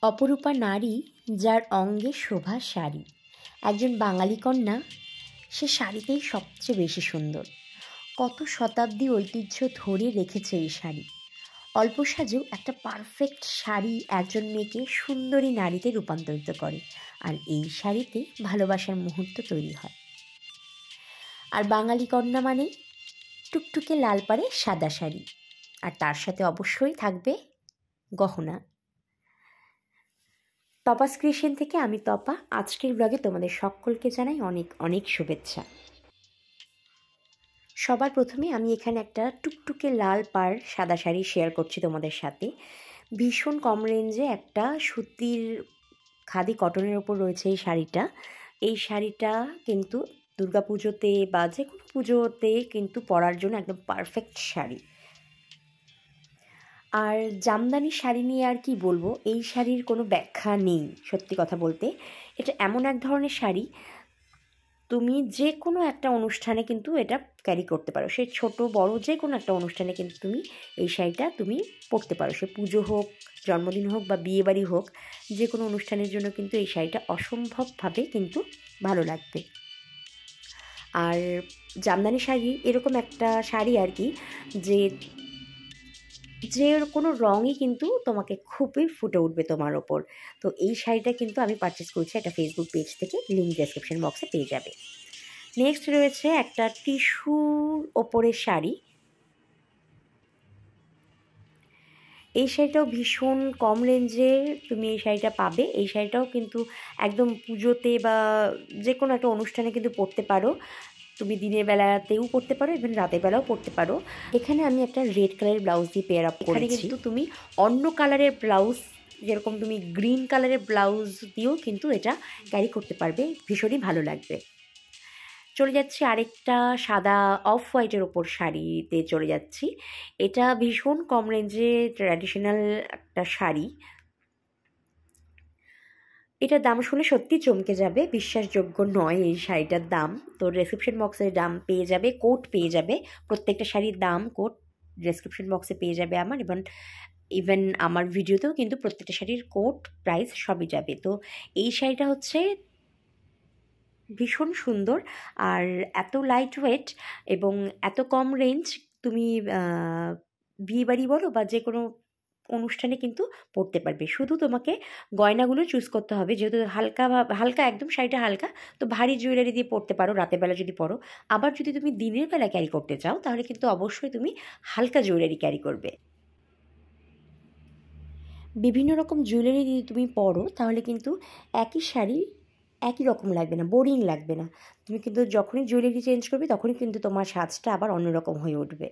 অপরূপা নারী যার অঙ্গে শোভা শাড়ি। একজন বাঙালি কন্যা, সে শাড়িতেই সবচেয়ে বেশি সুন্দর। কত শতাব্দী ঐতিহ্য ধরে রেখেছে এই শাড়ি। অল্প সাজেও একটা পারফেক্ট শাড়ি একজন মেয়েকে সুন্দরী নারীতে রূপান্তরিত করে, আর এই শাড়িতে ভালোবাসার মুহূর্ত তৈরি হয়। আর বাঙালি কন্যা মানে টুকটুকে লাল পাড়ে সাদা শাড়ি, আর তার সাথে অবশ্যই থাকবে গহনা। তপাস ক্রিয়েশন থেকে আমি তপা। আজকের ব্লগে তোমাদের সকলকে জানাই অনেক অনেক শুভেচ্ছা। সবার প্রথমে আমি এখানে একটা টুকটুকে লাল পাড় সাদা শাড়ি শেয়ার করছি তোমাদের সাথে। ভীষণ কম রেঞ্জে একটা সুতির খাদি কটনের ওপর রয়েছে এই শাড়িটা। এই শাড়িটা কিন্তু দুর্গাপুজোতে বা যে কোনো পুজোতে কিন্তু পরার জন্য একদম পারফেক্ট শাড়ি। আর জামদানি শাড়ি নিয়ে আর কি বলবো, এই শাড়ির কোনো ব্যাখ্যা নেই। সত্যি কথা বলতে, এটা এমন এক ধরনের শাড়ি তুমি যে কোনো একটা অনুষ্ঠানে কিন্তু এটা ক্যারি করতে পারো। সে ছোট বড় যে কোনো একটা অনুষ্ঠানে কিন্তু তুমি এই শাড়িটা তুমি পরতে পারো। সে পুজো হোক, জন্মদিন হোক বা বিয়েবাড়ি হোক, যে কোনো অনুষ্ঠানের জন্য কিন্তু এই শাড়িটা অসম্ভবভাবে কিন্তু ভালো লাগবে। আর জামদানি শাড়ি এরকম একটা শাড়ি আর কি, যে কোনো রঙই কিন্তু তোমাকে খুবই ফুটে উঠবে তোমার ওপর। তো এই শাড়িটা কিন্তু আমি পারচেস করেছি একটা ফেসবুক পেজ থেকে, লিঙ্ক ডেসক্রিপশন বক্সে পেয়ে যাবে। নেক্সট রয়েছে একটা টিস্যুর ওপরের শাড়ি। এই শাড়িটাও ভীষণ কম রেঞ্জে তুমি এই শাড়িটা পাবে। এই শাড়িটাও কিন্তু একদম পুজোতে বা যে কোনো একটা অনুষ্ঠানে কিন্তু পরতে পারো। তুমি দিনের বেলাতেও পরতে পারো, ইভেন রাতের বেলাও পরতে পারো। এখানে আমি একটা রেড কালারের ব্লাউজ দিয়ে পেয়ার আপ করেছি। কিন্তু তুমি অন্য কালারের ব্লাউজ, যেরকম তুমি গ্রিন কালারের ব্লাউজ দিয়েও কিন্তু এটা ক্যারি করতে পারবে, ভীষণই ভালো লাগবে। চলে যাচ্ছি আরেকটা সাদা অফ হোয়াইটের ওপর শাড়িতে চলে যাচ্ছি। এটা ভীষণ কম রেঞ্জে ট্র্যাডিশনাল একটা শাড়ি। এটার দাম শুনে সত্যি চমকে যাবে, বিশ্বাসযোগ্য নয় এই শাড়িটার দাম। তো ডেসক্রিপশন বক্সে দাম পেয়ে যাবে, কোড পেয়ে যাবে। প্রত্যেকটা শাড়ির দাম কোড ডেসক্রিপশন বক্সে পেয়ে যাবে আমার, ইভেন আমার ভিডিওতেও কিন্তু প্রত্যেকটা শাড়ির কোড প্রাইস সবই যাবে। তো এই শাড়িটা হচ্ছে ভীষণ সুন্দর, আর এত লাইট ওয়েট এবং এত কম রেঞ্জ, তুমি বিয়েবাড়ি বলো বা যে কোনো অনুষ্ঠানে কিন্তু পরতে পারবে। শুধু তোমাকে গয়নাগুলো চুজ করতে হবে, যেহেতু হালকা হালকা একদম শাড়িটা হালকা, তো ভারী জুয়েলারি দিয়ে পরতে পারো রাতের বেলা যদি পরো। আবার যদি তুমি দিনের বেলা ক্যারি করতে চাও তাহলে কিন্তু অবশ্যই তুমি হালকা জুয়েলারি ক্যারি করবে। বিভিন্ন রকম জুয়েলারি যদি তুমি পরো তাহলে কিন্তু একই শাড়ি একই রকম লাগবে না, বোরিং লাগবে না। তুমি কিন্তু যখনই জুয়েলারি চেঞ্জ করবে তখনই কিন্তু তোমার সাজটা আবার অন্যরকম হয়ে উঠবে।